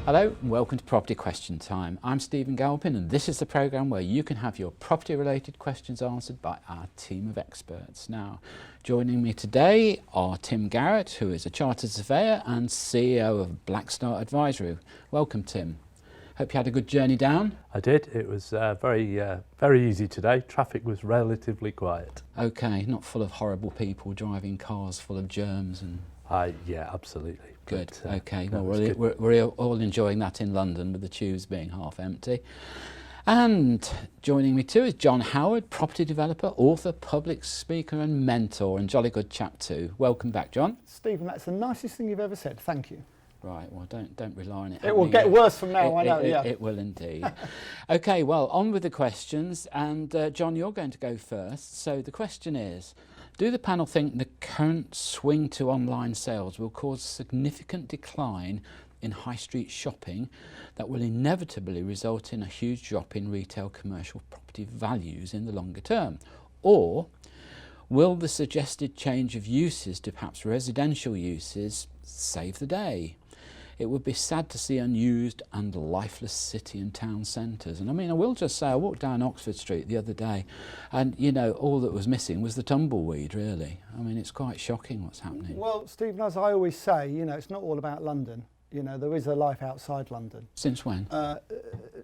Hello and welcome to Property Question Time. I'm Stephen Galpin and this is the programme where you can have your property related questions answered by our team of experts. Now, joining me today are Tim Garratt, who is a Chartered Surveyor and CEO of Blackstar Advisory. Welcome, Tim. Hope you had a good journey down. I did. It was very easy today. Traffic was relatively quiet. Okay, not full of horrible people driving cars full of germs and... Yeah, absolutely. Good. But, okay. Well, we're all enjoying that in London with the tubes being half empty. And joining me too is John Howard, property developer, author, public speaker and mentor, and jolly good chap too. Welcome back, John. Stephen, that's the nicest thing you've ever said. Thank you. Right, well, don't rely on it. It will get worse from now, I know, yeah. It will indeed. Okay, well, on with the questions. And John, you're going to go first. So the question is, do the panel think the current swing to online sales will cause a significant decline in high street shopping that will inevitably result in a huge drop in retail commercial property values in the longer term? Or will the suggested change of uses to perhaps residential uses save the day? It would be sad to see unused and lifeless city and town centres. And I mean, I will just say, I walked down Oxford Street the other day and, you know, all that was missing was the tumbleweed, really. I mean, it's quite shocking what's happening. Well, Stephen, as I always say, you know, it's not all about London. You know, there is a life outside London. Since when?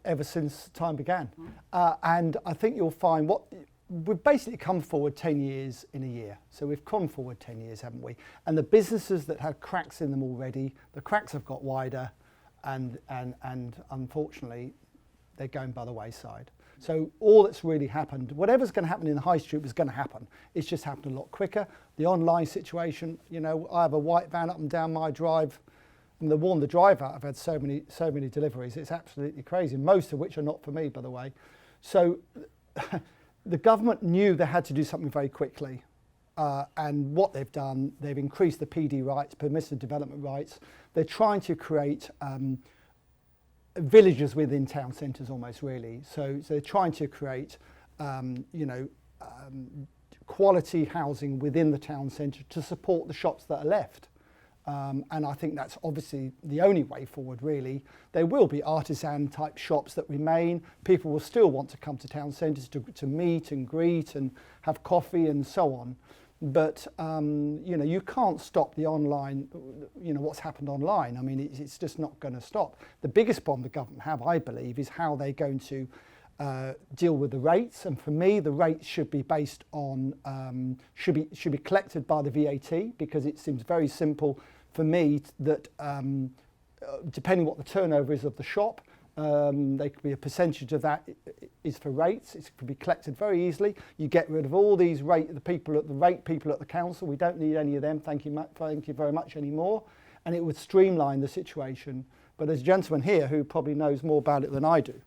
Ever since time began. And I think you'll find we've basically come forward 10 years in a year. So we've come forward 10 years, haven't we? And the businesses that had cracks in them already, the cracks have got wider and unfortunately, they're going by the wayside. So all that's really happened, whatever's going to happen in the high street was going to happen. It's just happened a lot quicker. The online situation, you know, I have a white van up and down my drive, and they warn the driver, I've had so many deliveries. It's absolutely crazy, most of which are not for me, by the way. So the government knew they had to do something very quickly, and what they've done, they've increased the PD rights, permissive development rights. They're trying to create villages within town centres almost, really. So they're trying to create, quality housing within the town centre to support the shops that are left. And I think that's obviously the only way forward, really. There will be artisan type shops that remain. People will still want to come to town centres to meet and greet and have coffee and so on. But, you know, you can't stop the online, you know, what's happened online. I mean, it's just not going to stop. The biggest problem the government have, I believe, is how they're going to deal with the rates. And for me, the rates should be based on, should be collected by the VAT, because it seems very simple for me that depending what the turnover is of the shop, there could be a percentage of that is for rates. It could be collected very easily. You get rid of all these rate people at the council. We don't need any of them. Thank you very much anymore. And it would streamline the situation. But there's a gentleman here who probably knows more about it than I do.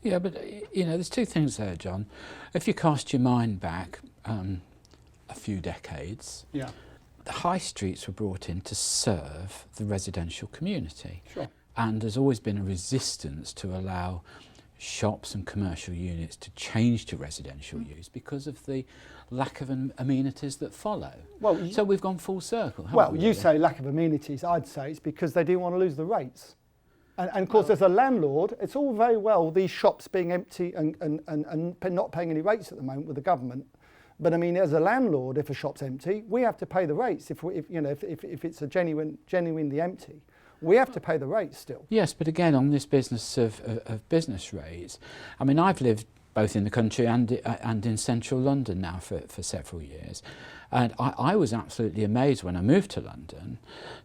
Yeah, but, you know, there's two things there, John. If you cast your mind back a few decades, yeah, the high streets were brought in to serve the residential community. Sure. And there's always been a resistance to allow shops and commercial units to change to residential use because of the lack of amenities that follow. Well, so we've gone full circle, haven't we? Well, you say lack of amenities. I'd say it's because they didn't want to lose the rates. And of course, as a landlord, it's all very well these shops being empty and not paying any rates at the moment with the government. But I mean, as a landlord, if a shop's empty, we have to pay the rates. If it's a genuinely empty, we have to pay the rates still. Yes, but again, on this business of business rates, I mean, I've lived both in the country and in central London now for several years. And I was absolutely amazed when I moved to London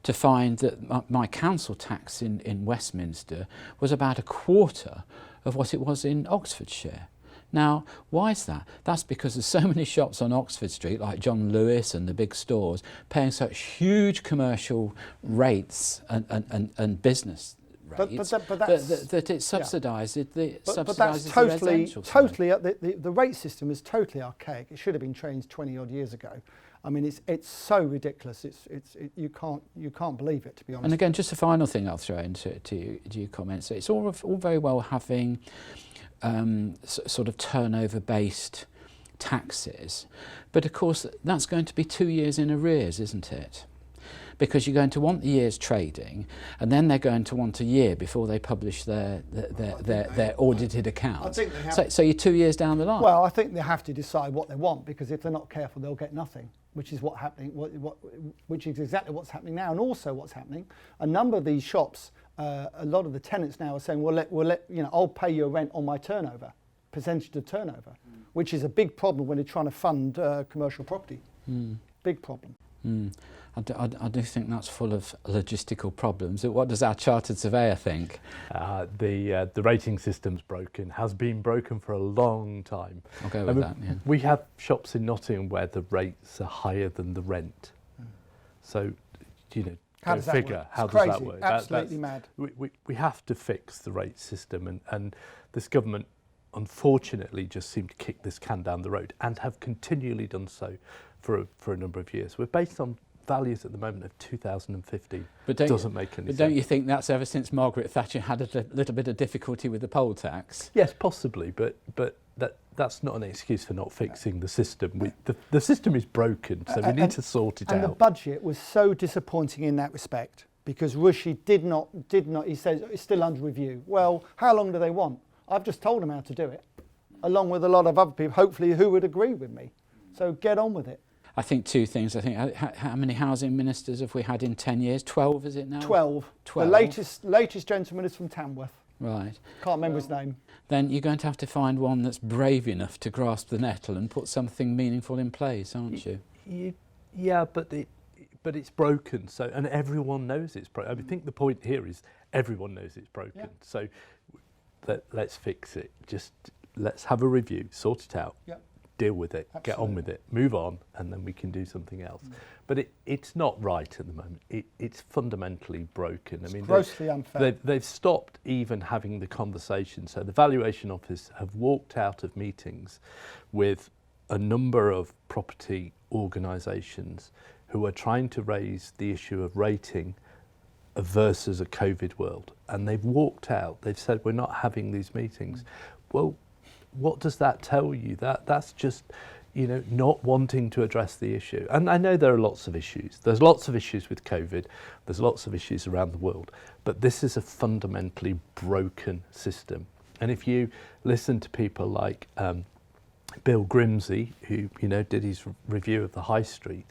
to find that my council tax in Westminster was about a quarter of what it was in Oxfordshire. Now, why is that? That's because there's so many shops on Oxford Street, like John Lewis and the big stores, paying such huge commercial rates and business rates that it subsidises the residential side. The rate system is totally archaic. It should have been changed 20 odd years ago. I mean, it's so ridiculous. You can't believe it, to be honest. And again, just a final thing I'll throw into your comments. It's all very well having sort of turnover-based taxes, but of course that's going to be 2 years in arrears, isn't it? because you're going to want the year's trading, and then they're going to want a year before they publish their audited accounts. I think they have So you're 2 years down the line. Well, I think they have to decide what they want, because if they're not careful, they'll get nothing, which is which is exactly what's happening now. And also what's happening, a number of these shops, a lot of the tenants now are saying, I'll pay your rent on my turnover, percentage of turnover, which is a big problem when they're trying to fund commercial property. Big problem. I do think that's full of logistical problems. What does our chartered surveyor think? The rating system's broken, has been broken for a long time. I'll go with that, yeah. We have shops in Nottingham where the rates are higher than the rent. So, How does that work? How It's does crazy. that work? Absolutely mad. We have to fix the rate system, and this government unfortunately just seem to kick this can down the road, and have continually done so for a number of years. We're based on values at the moment of 2015. But doesn't make any sense. Don't you think that's ever since Margaret Thatcher had a little bit of difficulty with the poll tax? Yes, possibly, but that's not an excuse for not fixing the system. The system is broken, so we need to sort it out. And the budget was so disappointing in that respect, because Rishi did not, he says it's still under review. Well, how long do they want? I've just told them how to do it, along with a lot of other people, hopefully, who would agree with me. So get on with it. I think two things. I think how many housing ministers have we had in 10 years? 12, is it now? 12. 12. The latest gentleman is from Tamworth. Right. Can't remember his name. Then you're going to have to find one that's brave enough to grasp the nettle and put something meaningful in place, aren't you? Yeah, but it's broken. So, and everyone knows it's broken. I think the point here is everyone knows it's broken. Yeah. So let's fix it. Just let's have a review, sort it out. Yeah. Deal with it, Absolutely. Get on with it, move on, and then we can do something else. But it's not right at the moment. It's fundamentally broken. It's grossly unfair. They've stopped even having the conversation. So the Valuation Office have walked out of meetings with a number of property organisations who are trying to raise the issue of rating versus a COVID world. And they've walked out. They've said, we're not having these meetings. Well, what does that tell you? That's just, not wanting to address the issue. And I know there are lots of issues. There's lots of issues with COVID. There's lots of issues around the world. But this is a fundamentally broken system. And if you listen to people like Bill Grimsey, who, did his review of the High Street,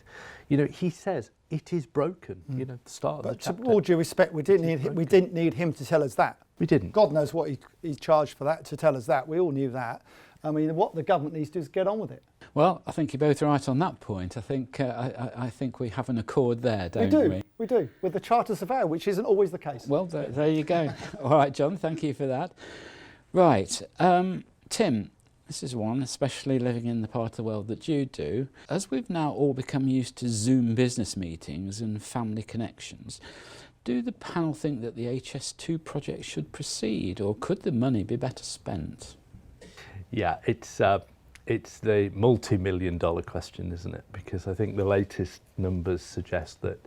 he says it is broken. The start of the chapter. But to all due respect, we didn't need him to tell us that. We didn't. God knows what he's charged for that, to tell us that. We all knew that. I mean, what the government needs to do is get on with it. Well, I think you're both right on that point. I think we have an accord there, don't we? We do, with the Charter Surveyor, which isn't always the case. Well, there you go. All right, John, thank you for that. Right, Tim, this is one, especially living in the part of the world that you do. As we've now all become used to Zoom business meetings and family connections, do the panel think that the HS2 project should proceed, or could the money be better spent? Yeah, it's the multi-million-dollar question, isn't it? Because I think the latest numbers suggest that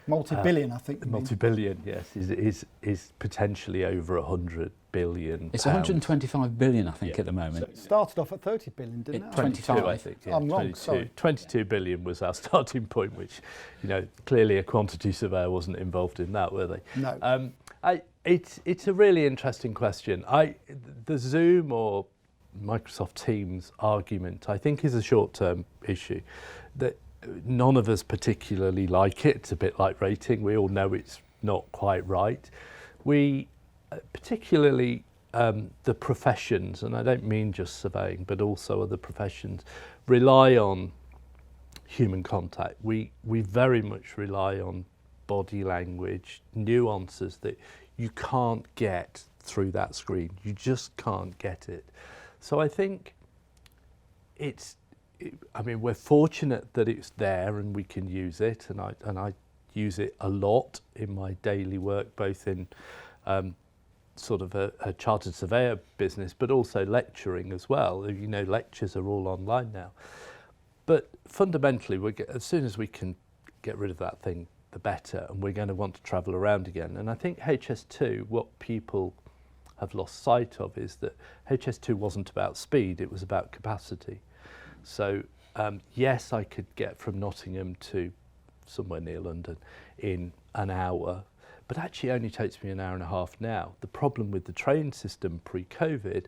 multi-billion, I think. Multi-billion, yes, is potentially over 100 billion. It's 125 billion, I think, at the moment. So it started off at 30 billion, didn't it? 25, I think. Yeah, I'm wrong, sorry. 22 billion was our starting point, which, clearly a quantity surveyor wasn't involved in that, were they? No. It's a really interesting question. The Zoom or Microsoft Teams argument, I think, is a short-term issue. That none of us particularly like it. It's a bit like rating. We all know it's not quite right. We, particularly the professions, and I don't mean just surveying, but also other professions, rely on human contact. We very much rely on body language, nuances that you can't get through that screen. You just can't get it. So I think we're fortunate that it's there and we can use it, and I use it a lot in my daily work, both in sort of a chartered surveyor business, but also lecturing as well. Lectures are all online now. But fundamentally, as soon as we can get rid of that thing, the better, and we're going to want to travel around again. And I think HS2, what people have lost sight of is that HS2 wasn't about speed, it was about capacity. So yes, I could get from Nottingham to somewhere near London in an hour, but actually only takes me an hour and a half now. The problem with the train system pre-COVID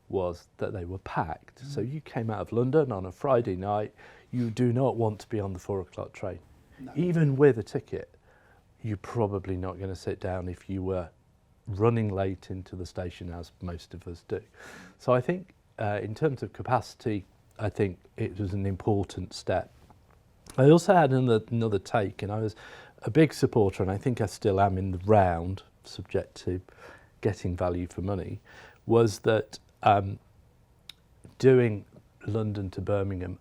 was that they were packed. So you came out of London on a Friday night, you do not want to be on the 4 o'clock train. No. Even with a ticket, you're probably not going to sit down if you were running late into the station, as most of us do. So I think in terms of capacity, I think it was an important step. I also had another take, and I was a big supporter, and I think I still am in the round, subject to getting value for money, was that doing London to Birmingham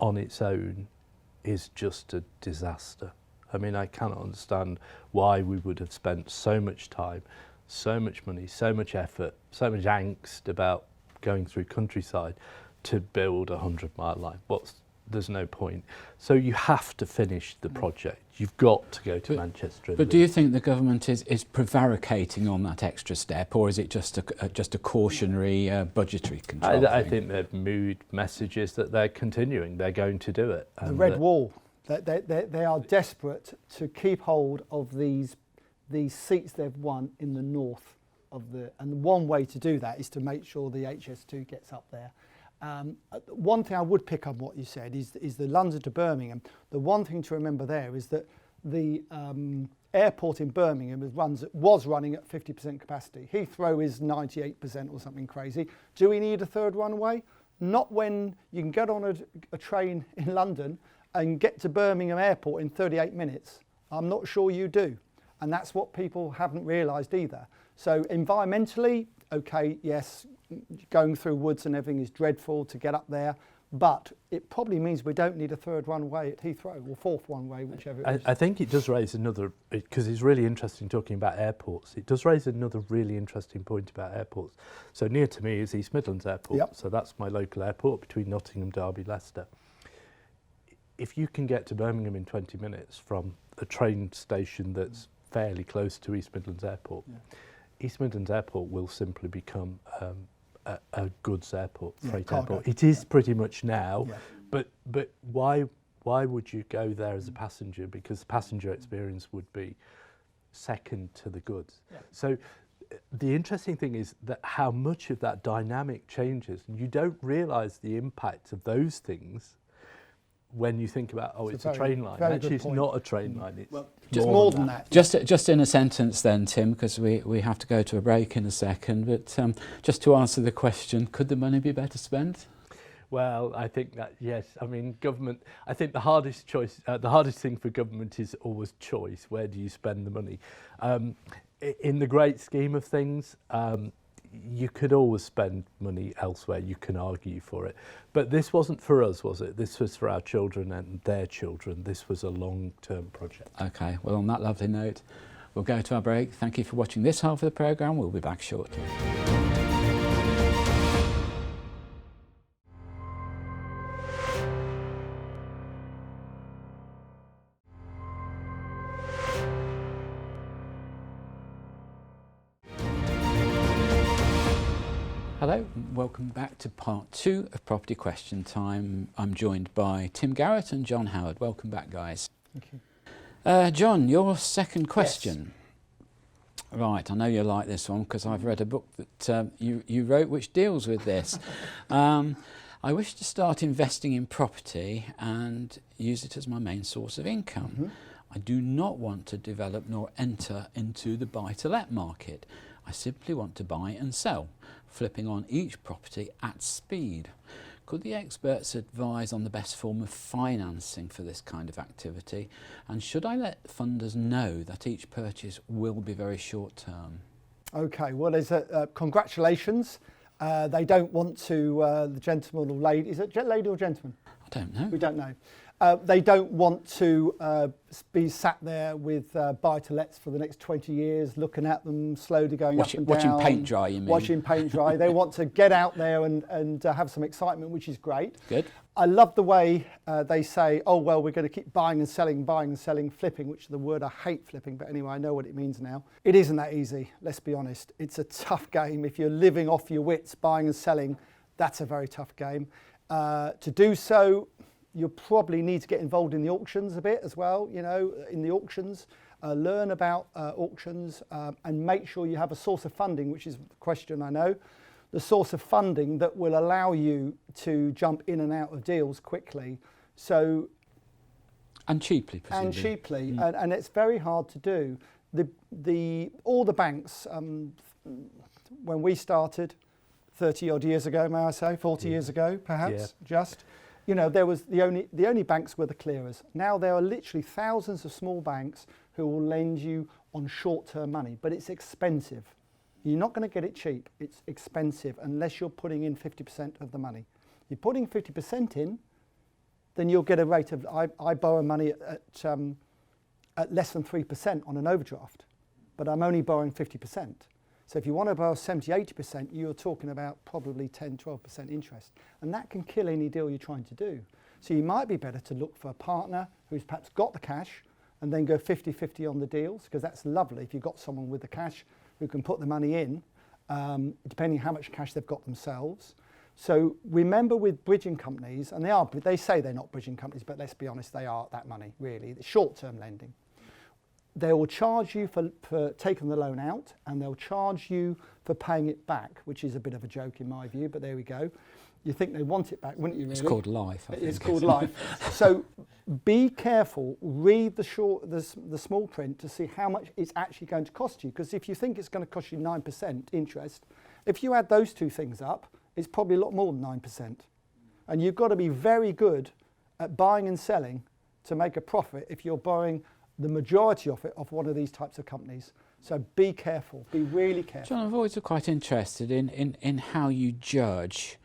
on its own is just a disaster. I mean, I cannot understand why we would have spent so much time, so much money, so much effort, so much angst about going through countryside to build a 100-mile line. There's no point. So you have to finish the project. You've got to go to Manchester. But do you think the government is prevaricating on that extra step, or is it just a cautionary budgetary control? I think they've moved messages that they're continuing. They're going to do it. The red wall. They are desperate to keep hold of these seats they've won in the north of and one way to do that is to make sure the HS2 gets up there. One thing I would pick up what you said is the London to Birmingham. The one thing to remember there is that the airport in Birmingham was running at 50% capacity. Heathrow is 98% or something crazy. Do we need a third runway? Not when you can get on a train in London and get to Birmingham Airport in 38 minutes. I'm not sure you do. And that's what people haven't realised either. So environmentally, okay, yes, going through woods and everything is dreadful to get up there, but it probably means we don't need a third runway at Heathrow, or fourth runway, whichever it is. I think it does raise another, because it's really interesting talking about airports, it does raise another really interesting point about airports. So near to me is East Midlands Airport, Yep. So that's my local airport between Nottingham, Derby, Leicester. If you can get to Birmingham in 20 minutes from a train station that's fairly close to East Midlands Airport, East Midlands Airport will simply become a goods airport, freight cargo. airport. It is pretty much now, but why would you go there as a passenger? Because the passenger experience would be second to the goods. So the interesting thing is that how much of that dynamic changes, and you don't realise the impact of those things when you think about, it's a train line. Actually, it's not a train line. It's Just more than that. Just in a sentence then, Tim, because we have to go to a break in a second, but just to answer the question, could the money be better spent? Well, I think that, yes. I mean, government, I think the hardest thing for government is always choice. Where do you spend the money? In the great scheme of things, you could always spend money elsewhere. You can argue for it. But this wasn't for us, was it? This was for our children and their children. This was a long-term project. Okay, well, on that lovely note, we'll go to our break. Thank you for watching this half of the programme. We'll be back shortly. Hello, welcome back to part 2 of Property Question Time. I'm joined by Tim Garratt and John Howard. Welcome back, guys. Thank you. John, your second question. Yes. Right, I know you like this one because I've read a book that you wrote which deals with this. I wish to start investing in property and use it as my main source of income. Mm-hmm. I do not want to develop nor enter into the buy-to-let market. I simply want to buy and sell, flipping on each property at speed. Could the experts advise on the best form of financing for this kind of activity? And should I let funders know that each purchase will be very short term? Okay, well, there's congratulations. They don't want to, the gentleman or lady, is it lady or gentleman? I don't know. We don't know. They don't want to be sat there with buy-to-lets for the next 20 years, looking at them slowly going up and down. Watching paint dry, you mean? Watching paint dry. They want to get out there and have some excitement, which is great. Good. I love the way they say, oh, well, we're going to keep buying and selling, flipping, which is the word I hate, flipping, but anyway, I know what it means now. It isn't that easy, let's be honest. It's a tough game. If you're living off your wits, buying and selling, that's a very tough game. To do so, you probably need to get involved in the auctions a bit as well, you know, in the auctions. Learn about auctions and make sure you have a source of funding, which is the question I know. The source of funding that will allow you to jump in and out of deals quickly. So, and cheaply, presumably. And cheaply, and it's very hard to do. All the banks, when we started 30 odd years ago, may I say, 40 years ago, perhaps, just, you know, there was the only banks were the clearers. Now there are literally thousands of small banks who will lend you on short-term money, but it's expensive. You're not going to get it cheap. It's expensive unless you're putting in 50% of the money. You're putting 50% in, then you'll get a rate of, I borrow money at less than 3% on an overdraft, but I'm only borrowing 50%. So if you want to borrow 70, 80%, you're talking about probably 10, 12% interest. And that can kill any deal you're trying to do. So you might be better to look for a partner who's perhaps got the cash and then go 50-50 on the deals, because that's lovely if you've got someone with the cash who can put the money in, depending how much cash they've got themselves. So remember with bridging companies, and they say they're not bridging companies, but let's be honest, they are that money, really. It's short-term lending. They will charge you for taking the loan out, and they'll charge you for paying it back, which is a bit of a joke in my view, but there we go. You think they want it back, wouldn't you, really? It's called life, I think. It's called life. So be careful, read the small print to see how much it's actually going to cost you, because if you think it's going to cost you 9% interest, if you add those two things up, it's probably a lot more than 9%. And you've got to be very good at buying and selling to make a profit if you're borrowing the majority of it off one of these types of companies. So be careful, be really careful. John, I've always been quite interested in how you judge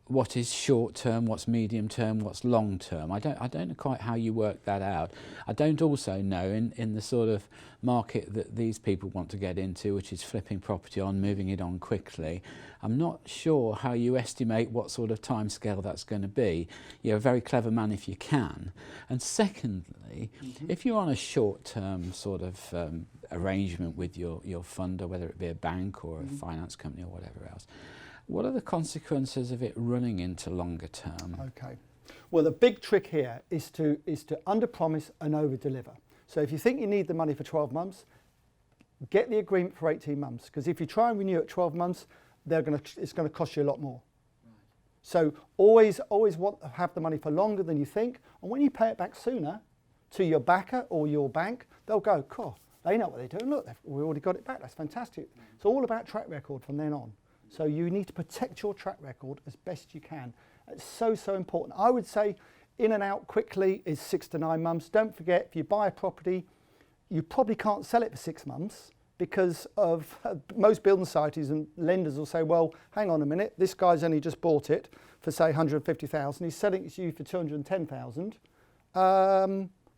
what is short term, what's medium term, what's long term. I don't know quite how you work that out. I don't also know in the sort of market that these people want to get into, which is flipping property on, moving it on quickly. I'm not sure how you estimate what sort of time scale that's going to be. You're a very clever man if you can. And secondly, if you're on a short term sort of arrangement with your funder, whether it be a bank or a finance company or whatever else, what are the consequences of it running into longer term? Okay. Well, the big trick here is to under-promise and over-deliver. So if you think you need the money for 12 months, get the agreement for 18 months. Because if you try and renew at 12 months, it's going to cost you a lot more. Right. So always have the money for longer than you think. And when you pay it back sooner to your backer or your bank, they'll go, cool, they know what they're doing. Look, we already got it back. That's fantastic. It's all about track record from then on. So you need to protect your track record as best you can. It's so, so important. I would say in and out quickly is 6 to 9 months. Don't forget, if you buy a property, you probably can't sell it for 6 months because of most building societies and lenders will say, well, hang on a minute, this guy's only just bought it for say 150,000. He's selling it to you for 210,000.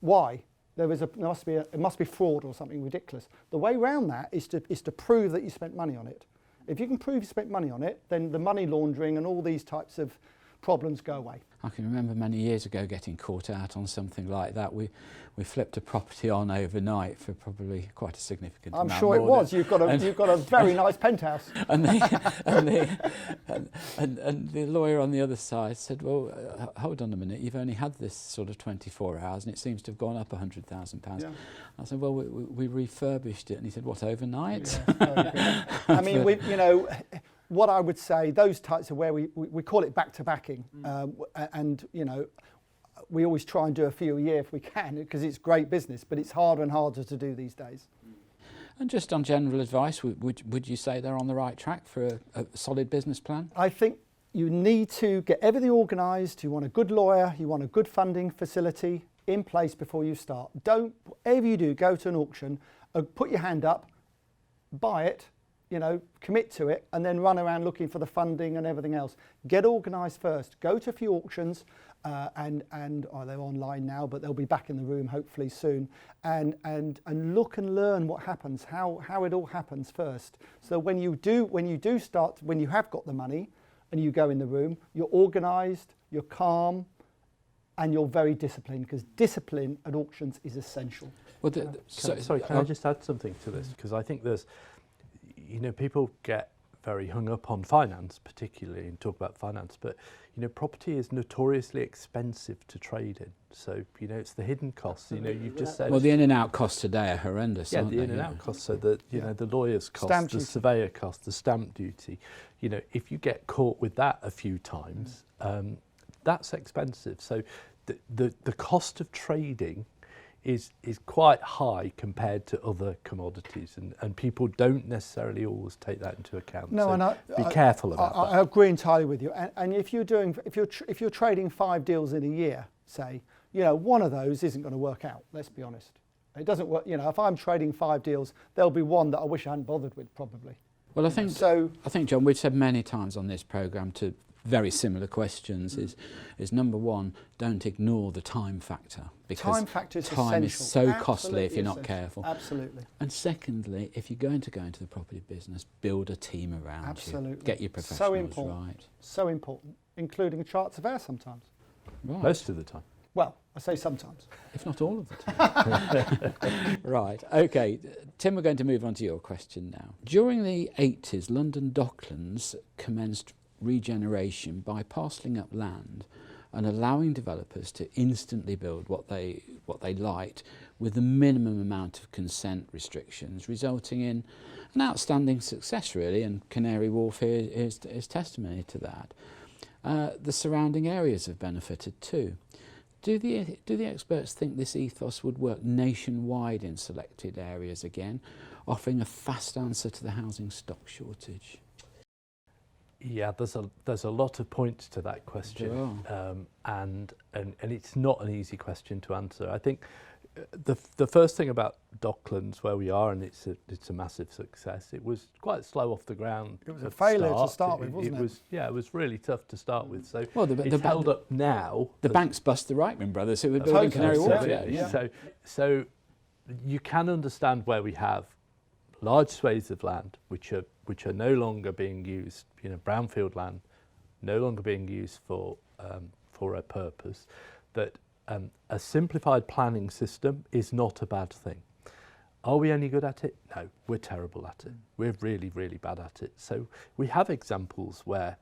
Why? It must be fraud or something ridiculous. The way around that is to prove that you spent money on it. If you can prove you spent money on it, then the money laundering and all these types of problems go away. I can remember many years ago getting caught out on something like that. We flipped a property on overnight for probably quite a significant amount. I'm sure it was. You've got a very nice penthouse. And the lawyer on the other side said, well, hold on a minute, you've only had this sort of 24 hours and it seems to have gone up £100,000. Yeah. I said, well, we refurbished it. And he said, what, overnight? Yeah, I mean, what I would say, those types of where we call it back-to-backing, and you know, we always try and do a few a year if we can because it's great business, but it's harder and harder to do these days. And just on general advice, would you say they're on the right track for a solid business plan? I think you need to get everything organised. You want a good lawyer, you want a good funding facility in place before you start. Whatever you do, go to an auction, put your hand up, buy it, you know, commit to it, and then run around looking for the funding and everything else. Get organised first. Go to a few auctions, and they're online now, but they'll be back in the room hopefully soon. And look and learn what happens, how it all happens first. So when you have got the money, and you go in the room, you're organised, you're calm, and you're very disciplined, because discipline at auctions is essential. Well, sorry, can I just add something to this? Because I think there's, you know, people get very hung up on finance, particularly, and talk about finance, but property is notoriously expensive to trade in. So it's the hidden costs. You've just said. Well, the in and out costs today are horrendous. Yeah, aren't the they? in and out costs. So the the lawyer's cost, Stamp the duty. surveyor cost, the stamp duty. If you get caught with that a few times, that's expensive. So the cost of trading is quite high compared to other commodities, and people don't necessarily always take that into account. No, so and be careful about that. I agree entirely with you. And if you're trading 5 deals in a year, say, one of those isn't going to work out. Let's be honest. It doesn't work. If I'm trading 5 deals, there'll be one that I wish I hadn't bothered with, probably. Well, I think, John, we've said many times on this programme to very similar questions is number one, don't ignore the time factor, because time factor is time is essential. so Absolutely costly if you're not essential. careful. Absolutely. And secondly, if you're going to go into the property business, build a team around Absolutely. you. Get your professionals So important. right. So important, including a chart surveyor sometimes. Right. Most of the time. Well, I say sometimes. If not all of the time. Right, okay. Tim, we're going to move on to your question now. During the 80s, London Docklands commenced regeneration by parcelling up land and allowing developers to instantly build what they liked with the minimum amount of consent restrictions, resulting in an outstanding success, really, and Canary Wharf here is testimony to that. The surrounding areas have benefited too. Do the experts think this ethos would work nationwide in selected areas again, offering a fast answer to the housing stock shortage? Yeah, there's a lot of points to that question, and it's not an easy question to answer. I think the first thing about Docklands, where we are, and it's a massive success. It was quite slow off the ground. It was a failure to start with, wasn't it? It was really tough to start with. So it's held up now. The banks bust the Reitman brothers who were building Canary Wharf. So you can understand where we have large swathes of land which are no longer being used, brownfield land, no longer being used for a purpose, that a simplified planning system is not a bad thing. Are we any good at it? No, we're terrible at it. We're really, really bad at it. So we have examples where,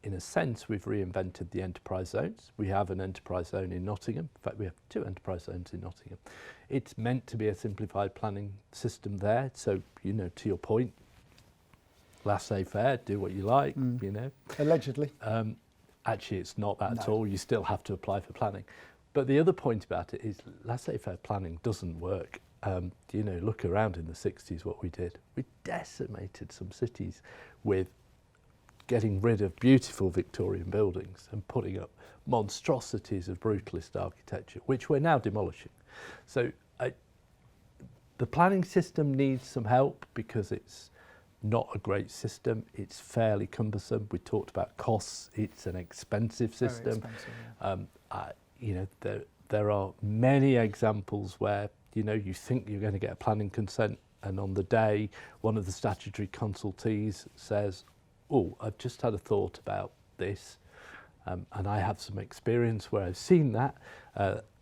in a sense, we've reinvented the enterprise zones. We have an enterprise zone in Nottingham. In fact, we have 2 enterprise zones in Nottingham. It's meant to be a simplified planning system there. So, to your point, laissez-faire, do what you like, Allegedly. Actually, it's not that at all. You still have to apply for planning. But the other point about it is laissez-faire planning doesn't work. Look around in the 60s what we did. We decimated some cities with getting rid of beautiful Victorian buildings and putting up monstrosities of brutalist architecture, which we're now demolishing. So the planning system needs some help because it's not a great system. It's fairly cumbersome. We talked about costs. It's an expensive system. Very expensive, there are many examples where you think you're going to get a planning consent, and on the day one of the statutory consultees says, "Oh, I've just had a thought about this, and I have some experience where I've seen that,"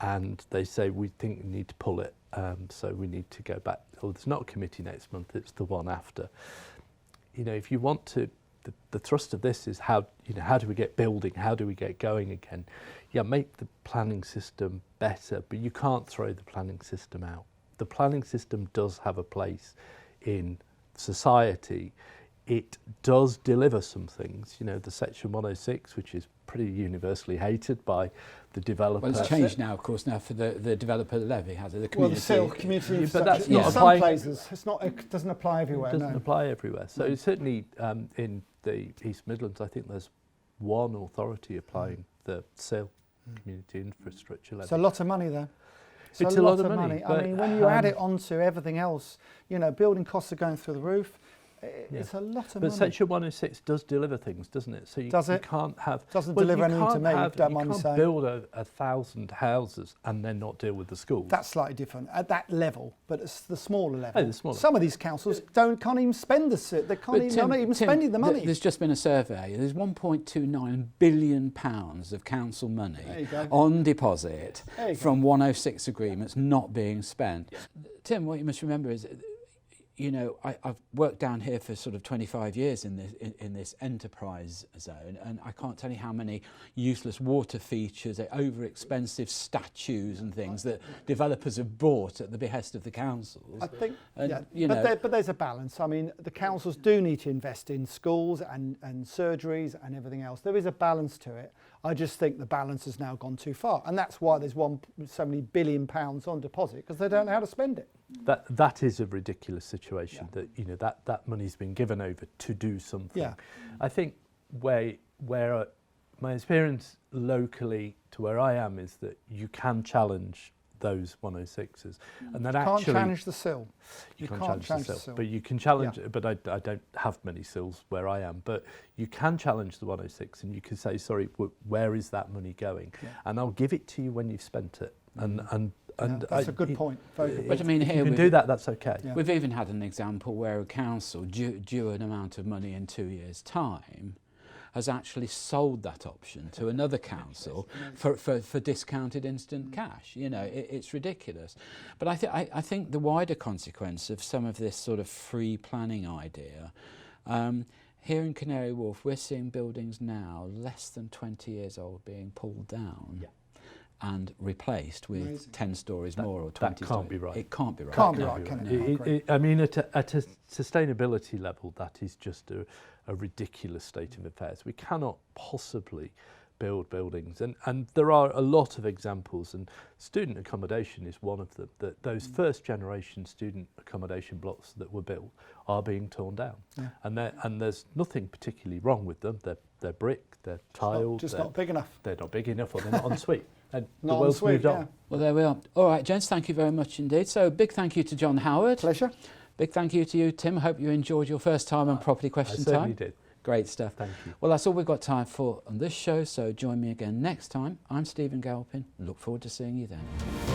and they say, "We think we need to pull it, so we need to go back." Well, it's not a committee next month; it's the one after. If you want to, the thrust of this is how do we get building? How do we get going again? Yeah, make the planning system better, but you can't throw the planning system out. The planning system does have a place in society. It does deliver some things. The Section 106, which is pretty universally hated by the developer. Well, it's changed now, of course, now for the developer levy, has it? The community. Well, the community. But that's in not some applying. places. It doesn't apply everywhere. It doesn't apply everywhere. So certainly in the East Midlands, I think there's one authority applying the SIL, Community Infrastructure Levy. It's a lot of money there. It's a lot of money. I mean, when you add it onto everything else, building costs are going through the roof. It's a lot of money. But Section 106 does deliver things, doesn't it? So you can't have... Doesn't deliver anything to me, don't mind me saying. You can't build 1,000 houses and then not deal with the schools. That's slightly different at that level, but it's the smaller level. Oh, the smaller. Some of these councils can't even spend they're not even spending the money. There's just been a survey. There's £1.29 billion of council money on deposit from 106 agreements not being spent. Yeah. Tim, what you must remember is you know, I've worked down here for sort of 25 years in this enterprise zone, and I can't tell you how many useless water features, over-expensive statues and things that developers have bought at the behest of the councils. I think, And, but there's a balance. I mean, the councils do need to invest in schools and surgeries and everything else. There is a balance to it. I just think the balance has now gone too far, and that's why there's so many £billion on deposit, because they don't know how to spend it. That is a ridiculous situation, that, you know, that money's been given over to do something. Yeah. I think where my experience locally to where I am is that you can challenge those 106s, and that You actually can't challenge the sill. you can't challenge the sill, but you can challenge it. But I don't have many sills where I am, but you can challenge the 106, and you can say, sorry, where is that money going? Yeah. And I'll give it to you when you've spent it. And that's a good point. Very good But I mean, if here you can do that, that's okay. Yeah. we've even had an example where a council, due an amount of money in 2 years' time, has actually sold that option to another council for discounted instant cash. You know, it's ridiculous. But I think the wider consequence of some of this sort of free planning idea, here in Canary Wharf, we're seeing buildings now less than 20 years old being pulled down and replaced with 10 stories more or 20 that can't stories. be right. It can't be right. Can't be No. right, can it? I mean, at a sustainability level, that is just a ridiculous state of affairs. We cannot possibly build buildings, and there are a lot of examples, and student accommodation is one of them, that those first generation student accommodation blocks that were built are being torn down. Yeah. And there's nothing particularly wrong with them. They're brick, they're tiled, Just they're not big enough. They're not big enough, or they're not en suite. And the Not en world's suite, moved on. yeah. Well, there we are. All right, gents, thank you very much indeed. So big thank you to John Howard. Pleasure. Big thank you to you, Tim. Hope you enjoyed your first time on Property I Question certainly Time. did. Great stuff. Thank you. Well, that's all we've got time for on this show, so join me again next time. I'm Stephen Galpin. Look forward to seeing you then.